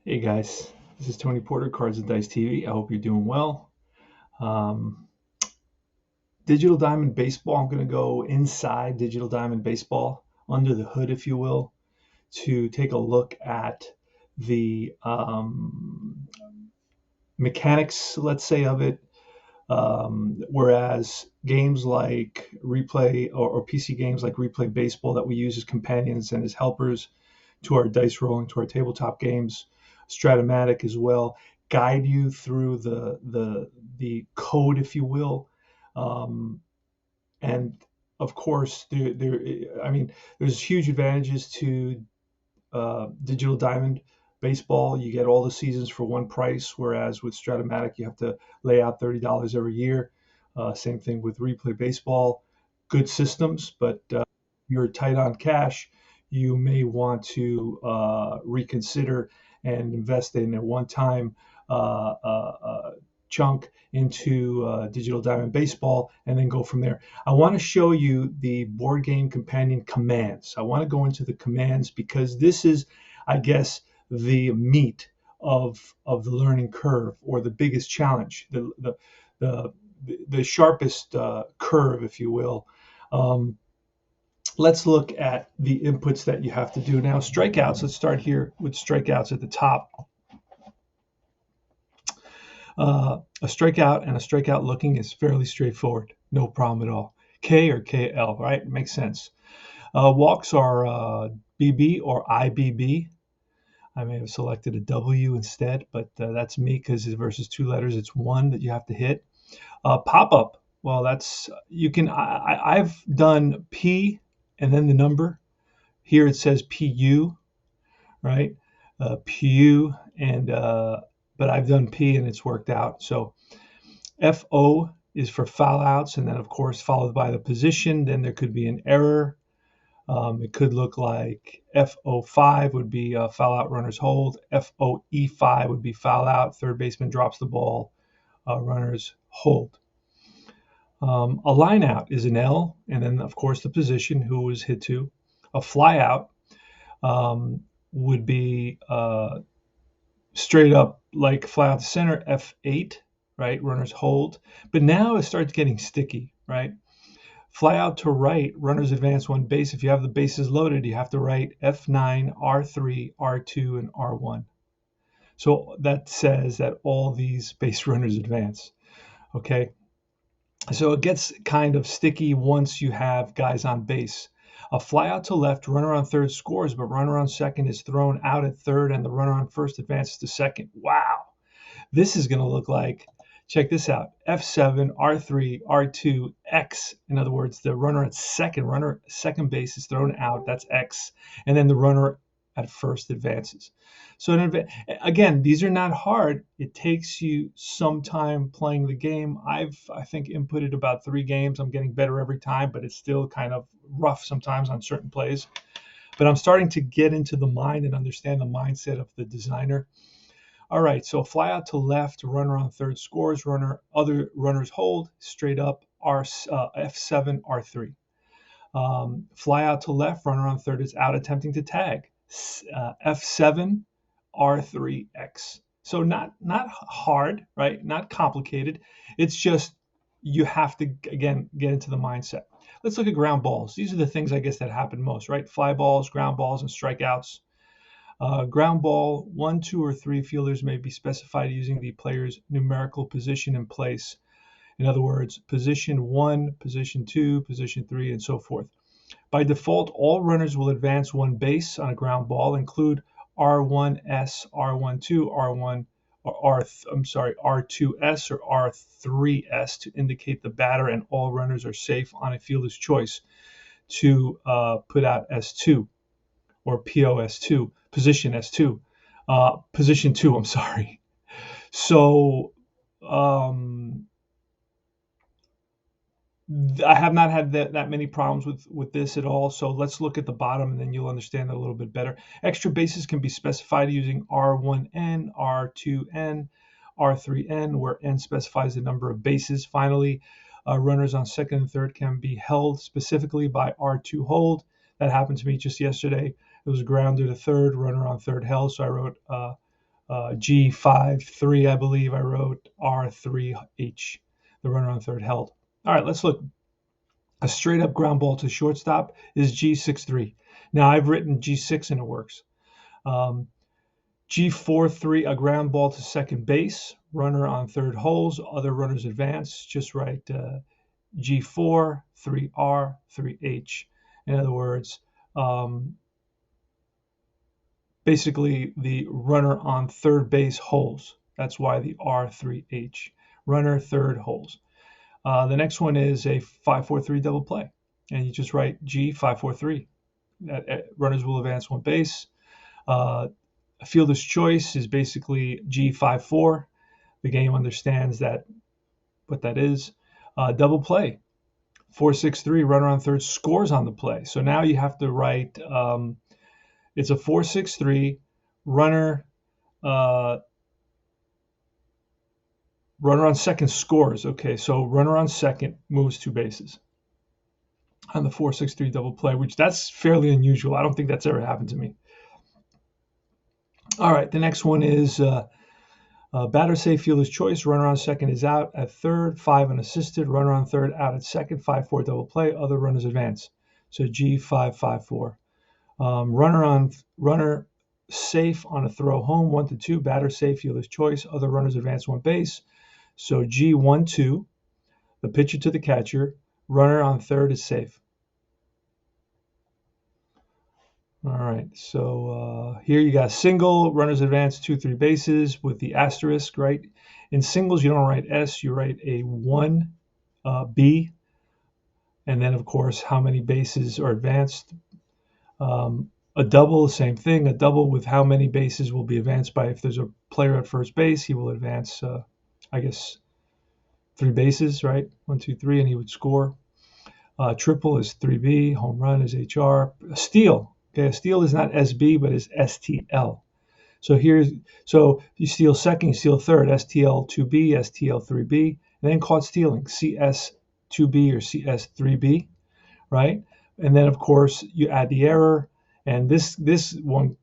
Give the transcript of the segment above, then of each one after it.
Hey guys, this is Tony Porter, Cards and Dice TV. I hope you're doing well. Um, Digital Diamond Baseball, I'm going to go inside Digital Diamond Baseball, under the hood, if you will, to take a look at the mechanics, let's say, of it. Whereas games like Replay or PC games like Replay Baseball that we use as companions and as helpers to our dice rolling, to our tabletop games, Stratomatic as well, guide you through the code, if you will. Um, and of course, there's huge advantages to Digital Diamond Baseball. You get all the seasons for one price, whereas with Stratomatic, you have to lay out $30 every year. Same thing with Replay Baseball. Good systems, but you're tight on cash. You may want to reconsider and invest in a one-time chunk into Digital Diamond Baseball and then go from there. I want to show you the board game companion commands. I want to go into the commands because this is, I guess, the meat of the learning curve, or the biggest challenge, the the sharpest curve, if you will. Um, let's look at the inputs that you have to do now. Strikeouts. Let's start here with strikeouts at the top. A strikeout and a strikeout looking is fairly straightforward. No problem at all. K or KL, right? Makes sense. Walks are BB or IBB. I may have selected a W instead, but that's me because versus two letters, it's one that you have to hit. Pop up. Well, that's you can. I've done P and then the number. Here it says PU, right? PU, and but I've done P and it's worked out. So FO is for foul outs, and then of course followed by the position. Then there could be an error. It could look like FO5 would be foul out, runners hold. FOE5 would be foul out, third baseman drops the ball, runners hold. A line out is an L, and then of course the position, who was hit to. A fly out would be straight up like fly out to center, F8, right? Runners hold. But now it starts getting sticky, right? Fly out to right, runners advance one base. If you have the bases loaded, you have to write F9, R3, R2, and R1. So that says that all these base runners advance. Okay. So it gets kind of sticky once you have guys on base. A fly out to left, runner on third scores, but runner on second is thrown out at third, and the runner on first advances to second. Wow. This is going to look like, check this out, F7, R3, R2, X. In other words, the runner at second base is thrown out. That's X. And then the runner at first advances. So again, these are not hard. It takes you some time playing the game. I think inputted about 3 games. I'm getting better every time, but it's still kind of rough sometimes on certain plays. But I'm starting to get into the mind and understand the mindset of the designer. All right, so fly out to left, runner on third scores, other runners hold, straight up F7, R3. Fly out to left, runner on third is out attempting to tag, F7, R3X. So not hard, right? Not complicated. It's just you have to, again, get into the mindset. Let's look at ground balls. These are the things I guess that happen most, right? Fly balls, ground balls, and strikeouts. Ground ball, 1, 2, or 3 fielders may be specified using the player's numerical position and place. In other words, position 1, position 2, position 3, and so forth. By default, all runners will advance one base on a ground ball, include R1S, R12, R1, or R2S or R3S to indicate the batter, and all runners are safe on a fielder's choice to put out S2 or POS2, position S2, position 2, I'm sorry. So I have not had that many problems with this at all. So let's look at the bottom and then you'll understand it a little bit better. Extra bases can be specified using R1N, R2N, R3N, where N specifies the number of bases. Finally, runners on second and third can be held specifically by R2 hold. That happened to me just yesterday. It was grounder to third, runner on third held. So I wrote G5-3, I believe I wrote R3H. The runner on third held. All right, let's look. A straight up ground ball to shortstop is G6-3. Now I've written G6 and it works. G4-3, a ground ball to second base. Runner on third holds. Other runners advance. Just write G4, 3R, 3H. In other words, basically the runner on third base holds. That's why the R3H. Runner third holds. The next one is a 5-4-3 double play. And you just write G5-4-3. Runners will advance one base. A fielder's choice is basically G5-4. The game understands that what that is. Double play. 4-6-3, runner on third scores on the play. So now you have to write, it's a 4-6-3, runner on second scores. Okay, so runner on second moves two bases on the 4-6-3 double play, which that's fairly unusual. I don't think that's ever happened to me. All right, the next one is batter safe, fielder's choice. Runner on second is out at third, 5 unassisted. Runner on third out at second, 5-4 double play. Other runners advance. So G5-5-4. Runner safe on a throw home, 1-2. Batter safe, fielder's choice. Other runners advance one base. So G1-2. The pitcher to the catcher. Runner on third is safe. All right, so here you got single, runners advance 2-3 bases with the asterisk, right? In singles, you don't write S, you write a 1B. And then, of course, how many bases are advanced. A double, same thing. A double with how many bases will be advanced by. If there's a player at first base, he will advance, I guess, 3 bases, right? 1, 2, 3, and he would score. Triple is 3B. Home run is HR. A steal. Okay, a steal is not SB, but is STL. So you steal second, you steal third, STL 2B, STL 3B, and then caught stealing, CS 2B or CS 3B, right? And then of course you add the error, and this one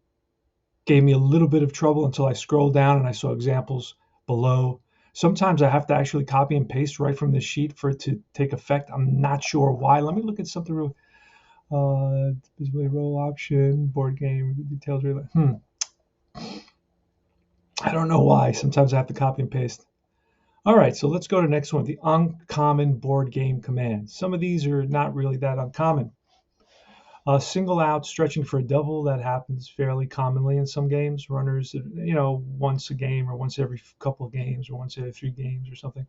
gave me a little bit of trouble until I scrolled down and I saw examples below. Sometimes I have to actually copy and paste right from the sheet for it to take effect. I'm not sure why. Let me look at something real. Display role option, board game details. I don't know why. Sometimes I have to copy and paste. All right, so let's go to the next one, the uncommon board game commands. Some of these are not really that uncommon. Single out, stretching for a double, that happens fairly commonly in some games. Runners, once a game or once every couple of games or once every 3 games or something.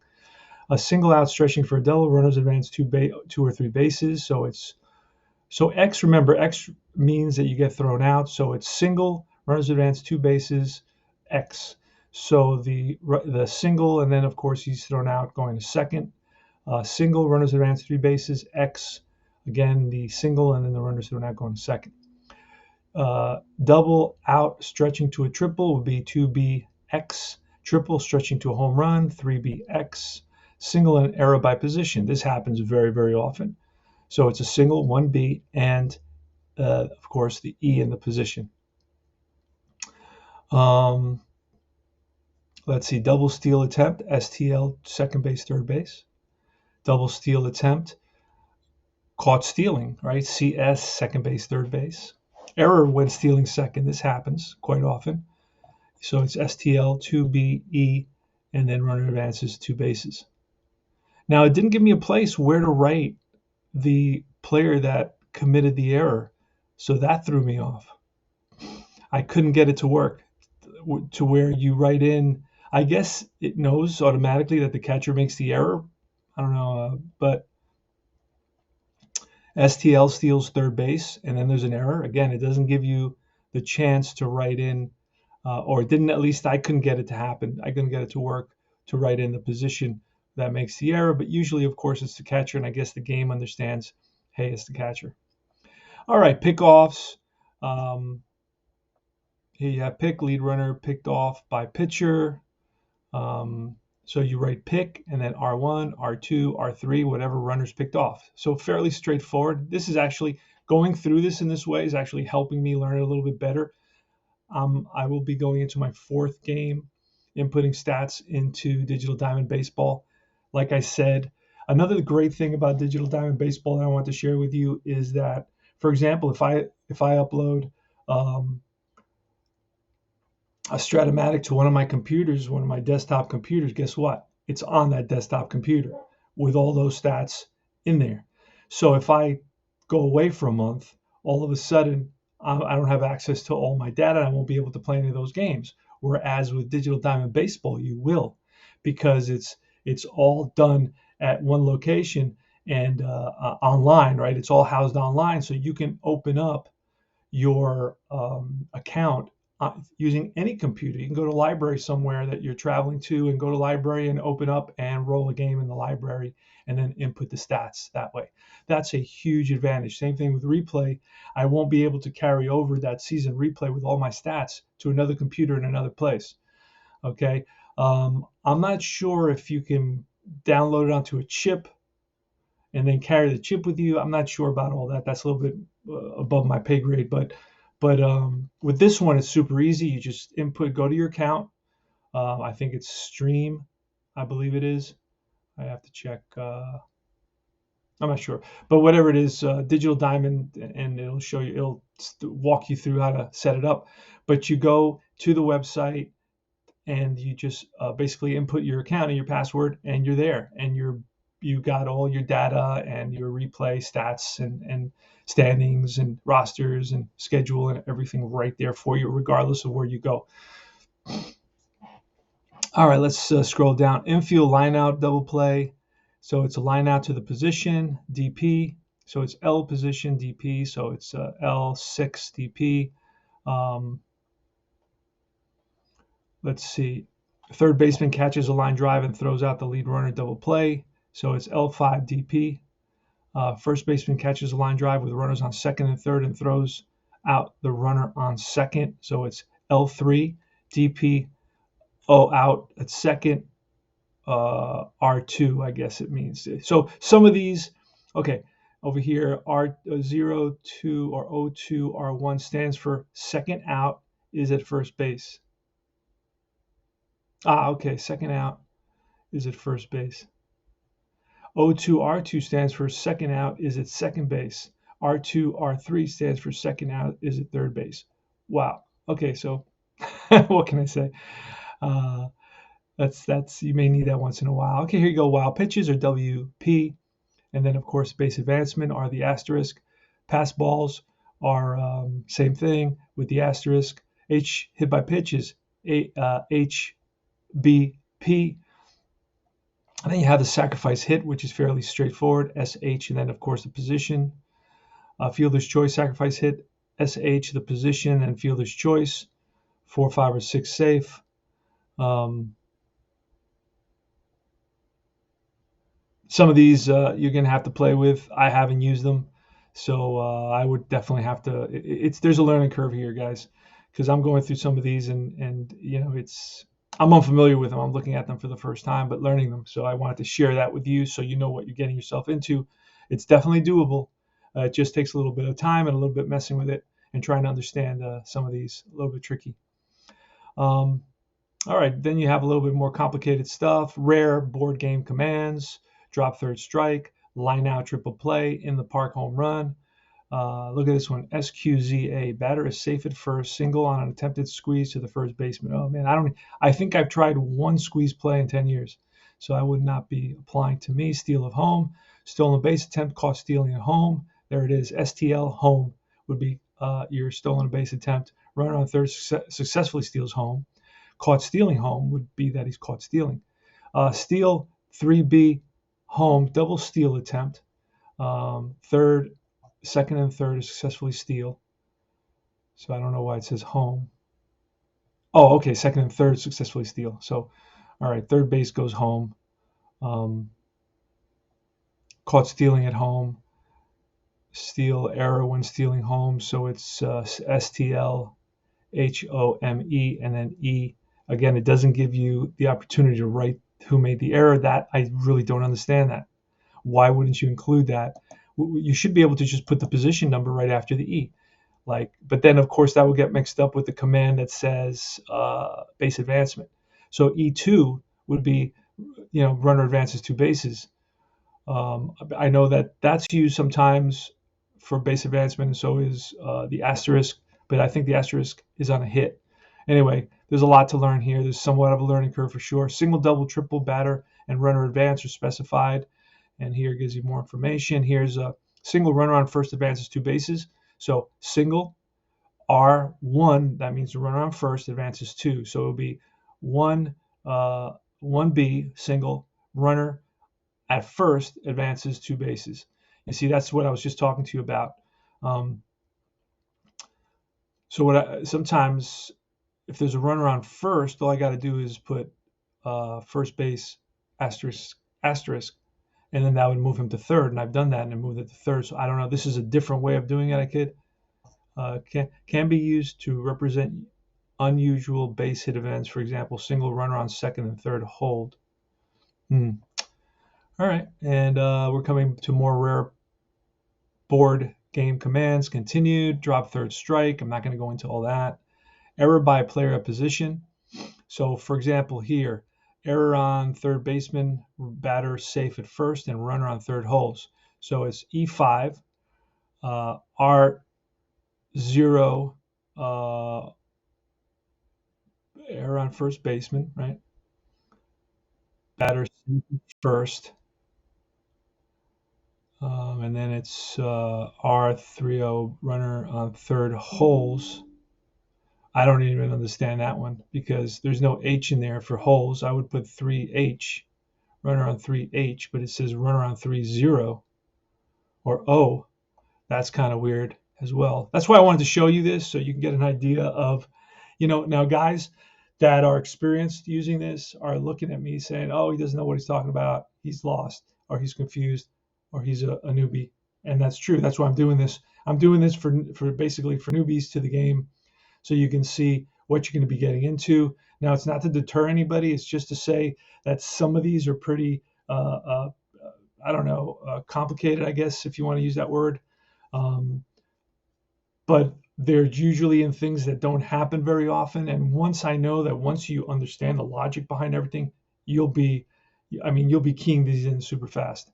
A single out, stretching for a double, runners advance 2 or 3 bases. So X, remember, X means that you get thrown out. So it's single, runners advance 2 bases, X. So the single, and then of course he's thrown out going to second. Single, runners advance 3 bases, X. Again, the single, and then the runners thrown out going to second. Double out, stretching to a triple would be 2BX. Triple, stretching to a home run, 3BX. Single and error by position. This happens very, very often. So it's a single, 1B, and of course the E in the position. Let's see, double steal attempt, STL, second base, third base. Double steal attempt, caught stealing, right? CS, second base, third base. Error when stealing second. This happens quite often. So it's STL, 2B, E, and then runner advances 2 bases. Now, it didn't give me a place where to write the player that committed the error, so that threw me off. I couldn't get it to work to where you write in. I guess it knows automatically that the catcher makes the error. I don't know, but STL steals third base, and then there's an error. Again, it doesn't give you the chance to write in, or it didn't, at least I couldn't get it to happen. I couldn't get it to work to write in the position that makes the error, but usually, of course, it's the catcher, and I guess the game understands, hey, it's the catcher. All right, pickoffs. Here you have pick, lead runner picked off by pitcher. So you write pick and then R1, R2, R3, whatever runner's picked off. So fairly straightforward. This is actually, going through this in this way is actually helping me learn it a little bit better. I will be going into my 4th game, inputting stats into Digital Diamond Baseball. Like I said, another great thing about Digital Diamond Baseball that I want to share with you is that, for example, if I upload a Stratomatic to one of my computers, one of my desktop computers, guess what? It's on that desktop computer with all those stats in there. So if I go away for a month, all of a sudden I don't have access to all my data. I won't be able to play any of those games. Whereas with Digital Diamond Baseball, you will, because it's all done at one location and online, right? It's all housed online, so you can open up your account using any computer. You can go to a library somewhere that you're traveling to and go to library and open up and roll a game in the library and then input the stats that way. That's a huge advantage. Same thing with replay. I won't be able to carry over that season replay with all my stats to another computer in another place. Okay. I'm not sure if you can download it onto a chip and then carry the chip with you. I'm not sure about all that. That's a little bit above my pay grade, but with this one, it's super easy. You just input, go to your account. I think it's Stream, I believe it is. I have to check. I'm not sure, but whatever it is, Digital Diamond, and it'll show you. It'll walk you through how to set it up. But you go to the website and you just basically input your account and your password, and you're there, and you got all your data and your replay stats and standings and rosters and schedule and everything right there for you, regardless of where you go. All right, let's scroll down. Infield line out double play. So it's a line out to the position, DP. So it's L position, DP. So it's L6 DP. Let's see. Third baseman catches a line drive and throws out the lead runner, double play. So it's L5 DP. First baseman catches a line drive with runners on second and third and throws out the runner on second. So it's L3 DP. Out at second. R2, I guess it means. So some of these, okay, over here, R0, 2, or O2, R1 stands for second out is at first base. Okay, second out is at first base. O2, R2 stands for second out is at second base. R2, R3 stands for second out is at third base. Wow. Okay, so what can I say? That's you may need that once in a while. Okay, here you go. Wild pitches are WP, and then of course base advancement are the asterisk. Pass balls are same thing with the asterisk. H hit by pitch is HBP. And then you have the sacrifice hit, which is fairly straightforward, SH, and then of course the position. Fielder's choice sacrifice hit, SH, the position, and fielder's choice. 4, 5, or 6 safe. Some of these you're going to have to play with. I haven't used them, so I would definitely have to. There's a learning curve here, guys, because I'm going through some of these and you know I'm unfamiliar with them. I'm looking at them for the first time, but learning them. So I wanted to share that with you so you know what you're getting yourself into. It's definitely doable. It just takes a little bit of time and a little bit messing with it and trying to understand some of these. A little bit tricky. All right, then you have a little bit more complicated stuff. Rare board game commands. Drop third strike, line out triple play, in the park home run. Look at this one, SQZA. Batter is safe at first, single on an attempted squeeze to the first baseman. Oh man, I think I've tried one squeeze play in 10 years, so I would not be applying to me. Steal of home, stolen base attempt, caught stealing at home. There it is, STL home would be your stolen base attempt. Runner on third successfully steals home. Caught stealing home would be that he's caught stealing. Steal 3B. Home, double steal attempt. Second and third is successfully steal. So I don't know why it says home. Oh, okay, second and third successfully steal. So, all right, third base goes home. Caught stealing at home. Steal error when stealing home. So it's STL, HOME, and then E. Again, it doesn't give you the opportunity to write who made the error. That I really don't understand that. Why wouldn't you include that? You should be able to just put the position number right after the E. but then of course that will get mixed up with the command that says base advancement. So E2 would be, runner advances 2 bases. I know that that's used sometimes for base advancement, and so is the asterisk, but I think the asterisk is on a hit. Anyway, there's a lot to learn here. There's somewhat of a learning curve for sure. Single, double, triple, batter, and runner advance are specified, and here gives you more information. Here's a single, runner on first advances 2 bases. So single, R1, that means the runner on first advances 2. So it'll be 1B, single, runner at first advances 2 bases. You see, that's what I was just talking to you about. So sometimes if there's a runner on first, all I got to do is put first base asterisk, and then that would move him to third. And I've done that and I moved it to third. So I don't know. This is a different way of doing it. I could can be used to represent unusual base hit events. For example, single, runner on second and third, hold. All right, and we're coming to more rare board game commands. Continued, drop third strike. I'm not going to go into all that. Error by player at position. So for example here, error on third baseman, batter safe at first, and runner on third holds. So it's E5, R0, error on first baseman, right? Batter safe at first. And then it's R30, runner on third holes. I don't even understand that one because there's no H in there for holes. I would put 3H, runner on 3H, but it says runner on 30 or O. That's kind of weird as well. That's why I wanted to show you this so you can get an idea of, now guys that are experienced using this are looking at me saying, oh, he doesn't know what he's talking about. He's lost or he's confused or he's a newbie. And that's true. That's why I'm doing this. I'm doing this for basically for newbies to the game, so you can see what you're going to be getting into. Now, it's not to deter anybody. It's just to say that some of these are pretty, complicated, I guess, if you want to use that word. But they're usually in things that don't happen very often. And once you understand the logic behind everything, you'll be keying these in super fast.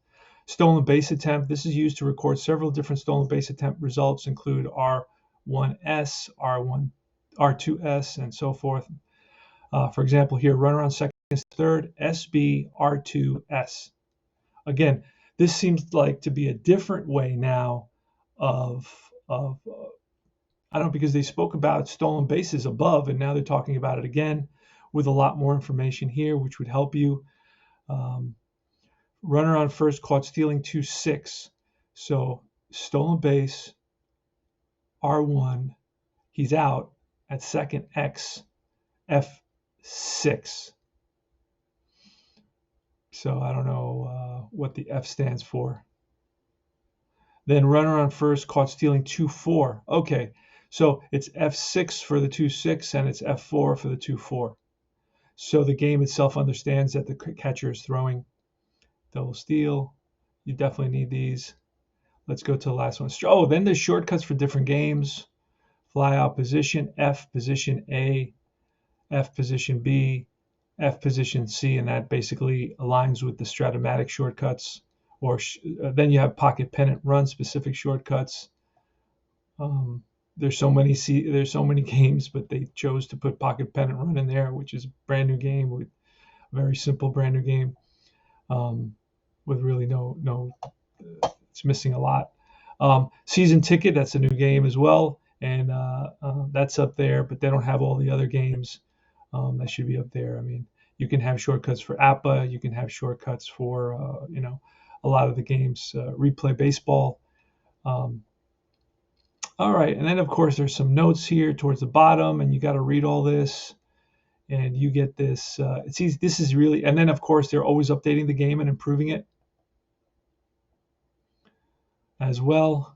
Stolen base attempt. This is used to record several different stolen base attempt results, include R1S, R2S, and so forth. For example, here, runner on second, third, SB, R2S. Again, this seems like to be a different way now because they spoke about stolen bases above, and now they're talking about it again with a lot more information here, which would help you. Runner on first caught stealing 2-6. So stolen base, R1, he's out at second, X, F6. So I don't know what the F stands for. Then runner on first caught stealing 2-4. Okay, so it's F6 for the 2-6 and it's F4 for the 2-4. So the game itself understands that the catcher is throwing. Double steal. You definitely need these. Let's go to the last one. Oh, then there's shortcuts for different games. Fly out position, F position A, F position B, F position C, and that basically aligns with the Stratomatic shortcuts. Or then you have pocket pennant run specific shortcuts. There's so many games, but they chose to put pocket pennant run in there, which is a brand new game, with a very simple brand new game. With really it's missing a lot. Season Ticket, that's a new game as well, and that's up there, but they don't have all the other games. That should be up there. I mean, you can have shortcuts for APBA, you can have shortcuts for a lot of the games. Replay Baseball. All right, and then of course there's some notes here towards the bottom, and you got to read all this. And you get this. It's easy. This is really, and then of course they're always updating the game and improving it as well.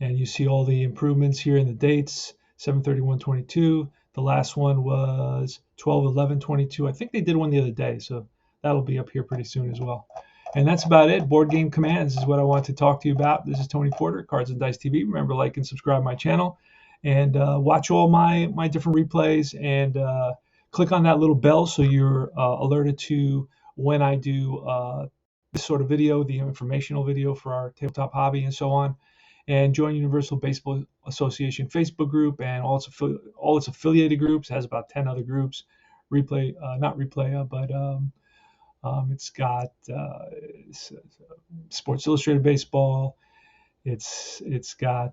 And you see all the improvements here in the dates: 7/31/22. The last one was 12/11/22. I think they did one the other day, so that'll be up here pretty soon as well. And that's about it. Board game commands is what I want to talk to you about. This is Tony Porter, Cards and Dice TV. Remember, like and subscribe my channel. and watch all my different replays, and click on that little bell so you're alerted to when I do this sort of video, the informational video for our tabletop hobby and so on. And join Universal Baseball Association Facebook group and all its affiliated groups. It has about 10 other groups. Not replay, but it's got Sports Illustrated Baseball. It's got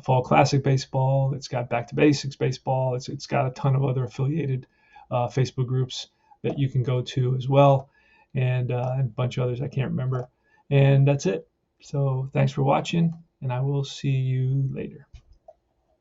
Fall Classic Baseball. It's got Back to Basics Baseball. It's got a ton of other affiliated Facebook groups that you can go to as well, and a bunch of others I can't remember. And that's it. So thanks for watching, and I will see you later.